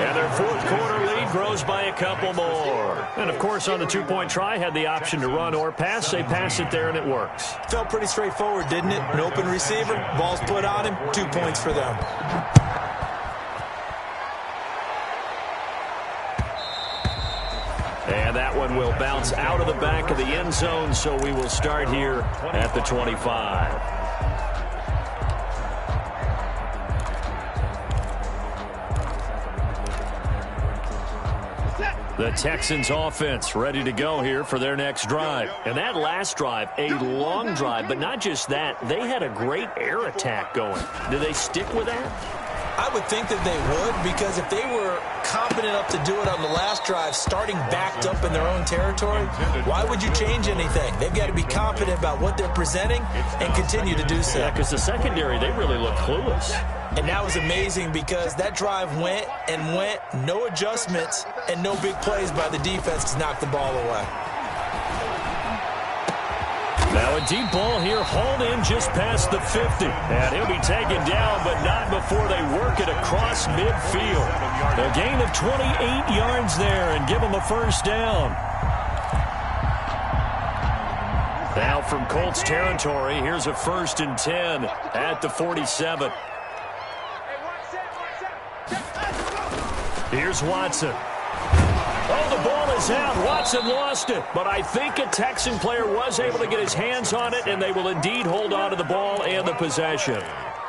And their 4th quarter lead grows by a couple more. And, of course, on the 2-point try, had the option to run or pass. They pass it there, and it works. Felt pretty straightforward, didn't it? An open receiver, ball's put on him, 2 points for them. And that one will bounce out of the back of the end zone, so we will start here at the 25. The Texans offense ready to go here for their next drive. And that last drive, a long drive, but not just that. They had a great air attack going. Do they stick with that? I would think that they would, because if they were confident enough to do it on the last drive, starting backed up in their own territory, why would you change anything? They've got to be confident about what they're presenting and continue to do so. Yeah, because the secondary, they really look clueless. And that was amazing because that drive went, no adjustments, and no big plays by the defense to knock the ball away. Now a deep ball here, hauled in just past the 50. And he'll be taken down, but not before they work it across midfield. A gain of 28 yards there and give them a first down. Now from Colts territory, here's a 1st and 10 at the 47. Here's Watson. Oh, the ball is out. Watson lost it. But I think a Texan player was able to get his hands on it, and they will indeed hold on to the ball and the possession.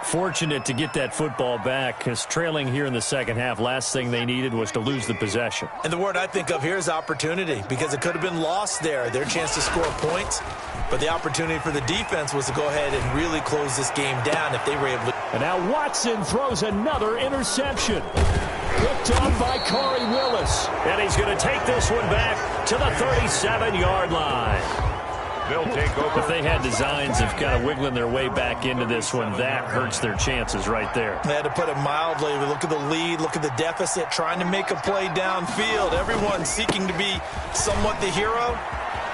Fortunate to get that football back, because trailing here in the second half, last thing they needed was to lose the possession. And the word I think of here is opportunity, because it could have been lost there, their chance to score points. But the opportunity for the defense was to go ahead and really close this game down if they were able to. And now Watson throws another interception. Picked off by Corey Willis. And he's going to take this one back to the 37-yard line. They'll take over. If they had designs of kind of wiggling their way back into this one, that hurts their chances right there. They had to put it mildly. Look at the lead. Look at the deficit. Trying to make a play downfield. Everyone seeking to be somewhat the hero.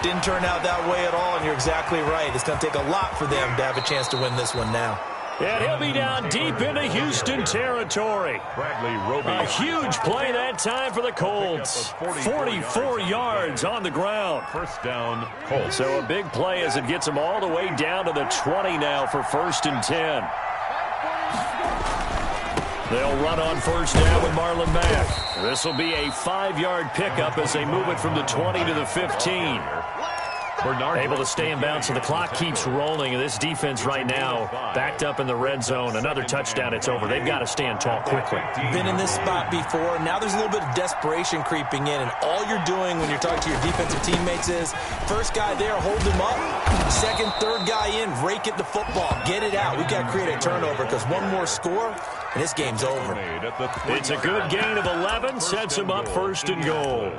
Didn't turn out that way at all, and you're exactly right. It's going to take a lot for them to have a chance to win this one now. And he'll be down deep into Houston territory. A huge play that time for the Colts. 44 yards on the ground. First down, Colts. So a big play as it gets them all the way down to the 20 now for 1st and 10. They'll run on first down with Marlon Mack. This will be a 5-yard pickup as they move it from the 20 to the 15. Able to stay in bounds, so the clock keeps rolling. And this defense right now backed up in the red zone. Another touchdown, it's over. They've got to stand tall quickly. Been in this spot before. Now there's a little bit of desperation creeping in. And all you're doing when you're talking to your defensive teammates is, first guy there, hold him up. Second, third guy in, rake at the football. Get it out. We've got to create a turnover because one more score, and this game's over. It's a good gain of 11. Sets him up 1st and goal.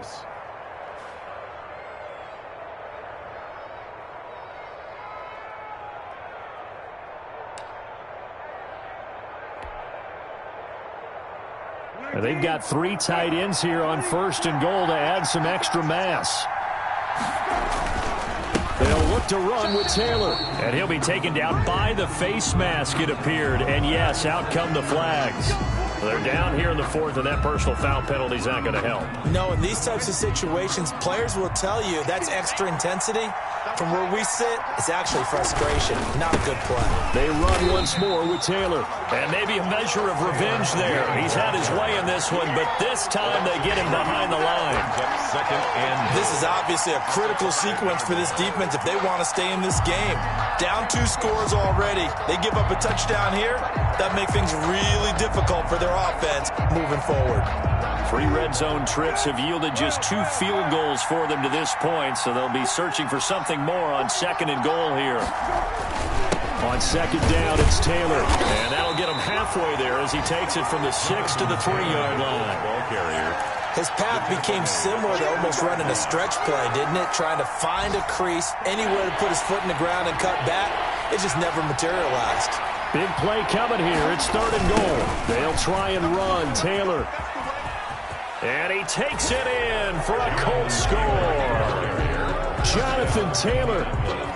They've got 3 tight ends here on 1st and goal to add some extra mass. They'll look to run with Taylor. And he'll be taken down by the face mask, it appeared. And yes, out come the flags. They're down here in the 4th, and that personal foul penalty is not going to help. No, in these types of situations, players will tell you that's extra intensity. From where we sit, it's actually frustration, not a good play. They run once more with Taylor. And maybe a measure of revenge there. He's had his way in this one, but this time they get him behind the line. This is obviously a critical sequence for this defense if they want to stay in this game. Down 2 scores already. They give up a touchdown here. That makes things really difficult for their offense moving forward. 3 red zone trips have yielded just 2 field goals for them to this point, so they'll be searching for something more on 2nd and goal here. On 2nd down, it's Taylor, and that'll get him halfway there as he takes it from the 6 to the 3-yard line. Ball carrier. His path became similar to almost running a stretch play, didn't it? Trying to find a crease, anywhere to put his foot in the ground and cut back. It just never materialized. Big play coming here. It's 3rd and goal. They'll try and run. Taylor. And he takes it in for a Colts score. Jonathan Taylor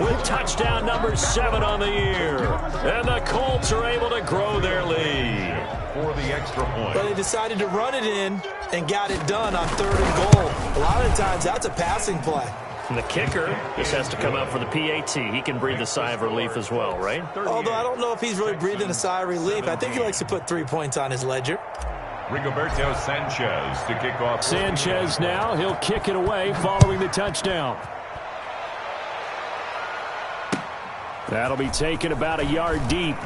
with touchdown number 7 on the year. And the Colts are able to grow their lead. For the extra point. But they decided to run it in and got it done on 3rd and goal. A lot of the times that's a passing play. And the kicker just has to come up for the PAT. He can breathe a sigh of relief as well, right? Although I don't know if he's really breathing a sigh of relief. I think he likes to put 3 points on his ledger. Rigoberto Sanchez to kick off. Sanchez now. He'll kick it away following the touchdown. That'll be taken about a yard deep.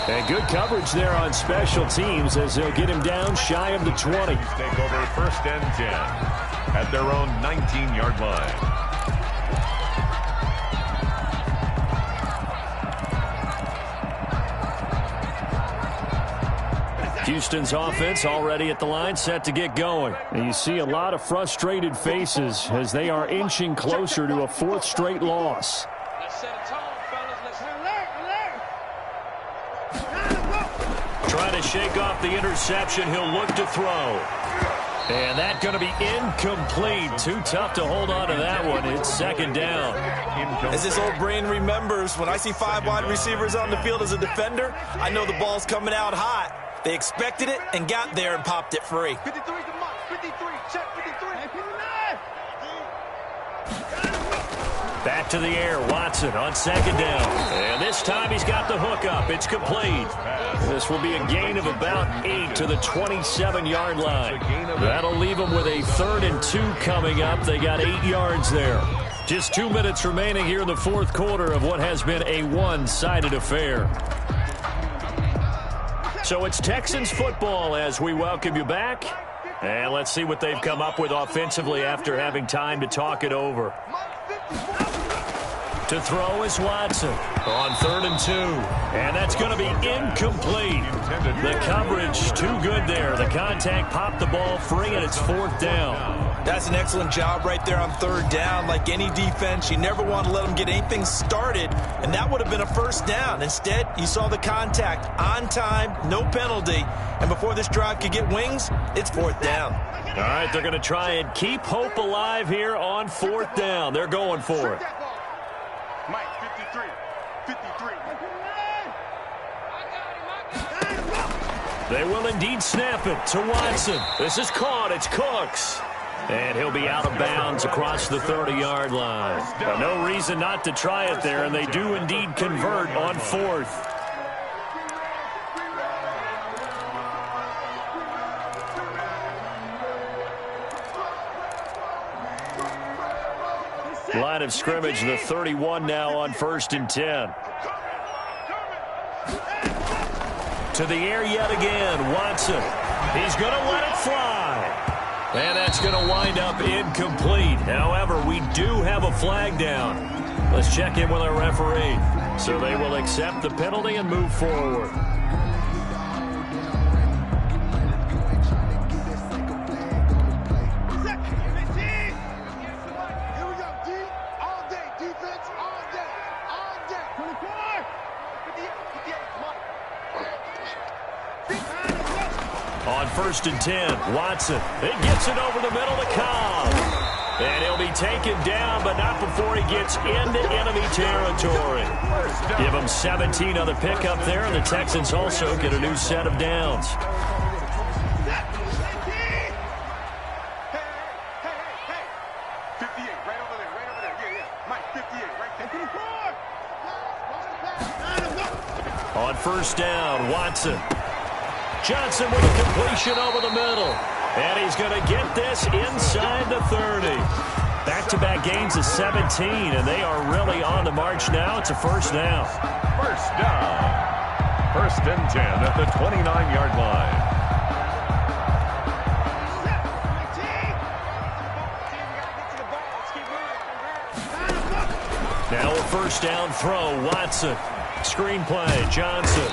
And good coverage there on special teams as they'll get him down shy of the 20. Take over 1st and 10 at their own 19-yard line. Houston's offense already at the line, set to get going. And you see a lot of frustrated faces as they are inching closer to a 4th straight loss. Let's set a tone, fellas. Trying to shake off the interception. He'll look to throw. And that's going to be incomplete. Too tough to hold on to that one. It's 2nd down. As this old brain remembers, when I see 5 wide receivers on the field as a defender, I know the ball's coming out hot. They expected it and got there and popped it free. 53 to Mike. 53. Check 53. Back to the air. Watson on 2nd down. And this time he's got the hook up. It's complete. This will be a gain of about 8 to the 27-yard line. That'll leave them with a 3rd and 2 coming up. They got 8 yards there. Just 2 minutes remaining here in the 4th quarter of what has been a one-sided affair. So it's Texans football as we welcome you back. And let's see what they've come up with offensively after having time to talk it over. To throw is Watson on 3rd and 2. And that's going to be incomplete. The coverage too good there. The contact popped the ball free, and it's 4th down. That's an excellent job right there on 3rd down. Like any defense, you never want to let them get anything started, and that would have been a 1st down. Instead, you saw the contact on time, no penalty, and before this drive could get wings, it's 4th down. All right, they're going to try and keep hope alive here on 4th down. They're going for it. Mike, 53. 53. They will indeed snap it to Watson. This is caught. It's Cooks. And he'll be out of bounds across the 30-yard line. Well, no reason not to try it there, and they do indeed convert on 4th. Line of scrimmage, the 31 now on 1st and 10. To the air yet again, Watson. He's going to let it fly. And that's going to wind up incomplete. However, we do have a flag down. Let's check in with our referee. So they will accept the penalty and move forward. On 1st and 10, Watson. It gets it over the middle to Cobb. And he'll be taken down, but not before he gets into enemy territory. Give him 17 on the pickup there, and the Texans also get a new set of downs. On 1st down, Watson. Johnson with a completion over the middle. And he's going to get this inside the 30. Back-to-back gains of 17, and they are really on the march now. It's a 1st down. 1st down. 1st and 10 at the 29-yard line. Now a 1st down throw, Watson. Screenplay, Johnson.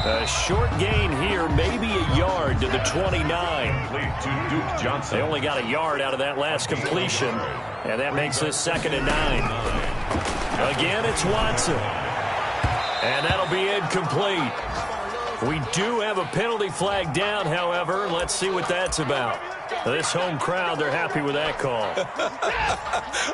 A short gain here, maybe a yard to the 29. To Duke Johnson. They only got a yard out of that last completion, and that makes this 2nd and 9. Again, it's Watson. And that'll be incomplete. We do have a penalty flag down, however. Let's see what that's about. This home crowd, they're happy with that call.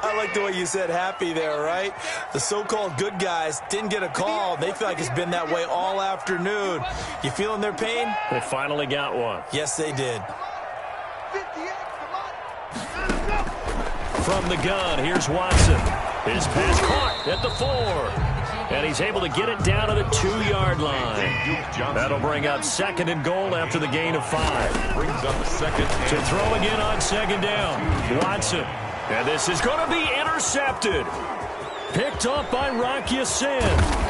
I like the way you said happy there, right? The so-called good guys didn't get a call. They feel like it's been that way all afternoon. You feeling their pain? They finally got one. Yes, they did. From the gun, here's Watson. His pass caught at the 4. And he's able to get it down to the 2-yard line. That'll bring up 2nd and goal after the gain of 5. Brings up 2nd. To throw again on 2nd down. Watson. And this is going to be intercepted. Picked up by Rock Ya-Sin.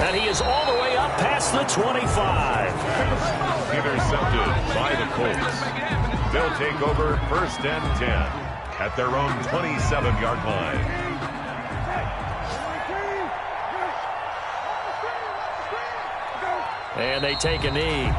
And he is all the way up past the 25. Intercepted by the Colts. They'll take over 1st and 10 at their own 27-yard line. And they take a knee.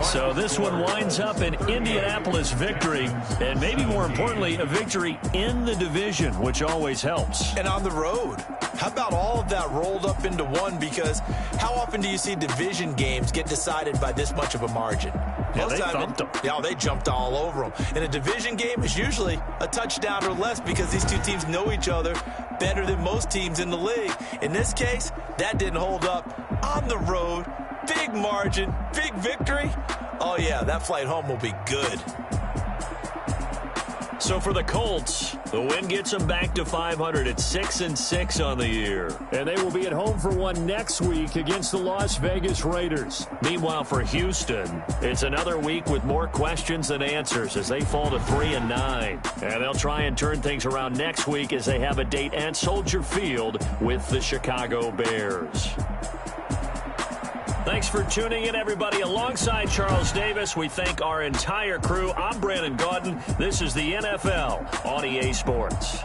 So this one winds up an Indianapolis victory, and maybe more importantly, a victory in the division, which always helps. And on the road. How about all of that rolled up into one? Because how often do you see division games get decided by this much of a margin? Yeah, they thumped them. Yeah, they jumped all over them. And a division game is usually a touchdown or less because these two teams know each other better than most teams in the league. In this case, that didn't hold up. On the road, big margin, big victory. Oh, yeah, that flight home will be good. So for the Colts, the win gets them back to 500 at 6-6 on the year. And they will be at home for one next week against the Las Vegas Raiders. Meanwhile, for Houston, it's another week with more questions than answers as they fall to 3-9. And they'll try and turn things around next week as they have a date at Soldier Field with the Chicago Bears. Thanks for tuning in, everybody. Alongside Charles Davis, we thank our entire crew. I'm Brandon Gaudin. This is the NFL on EA Sports.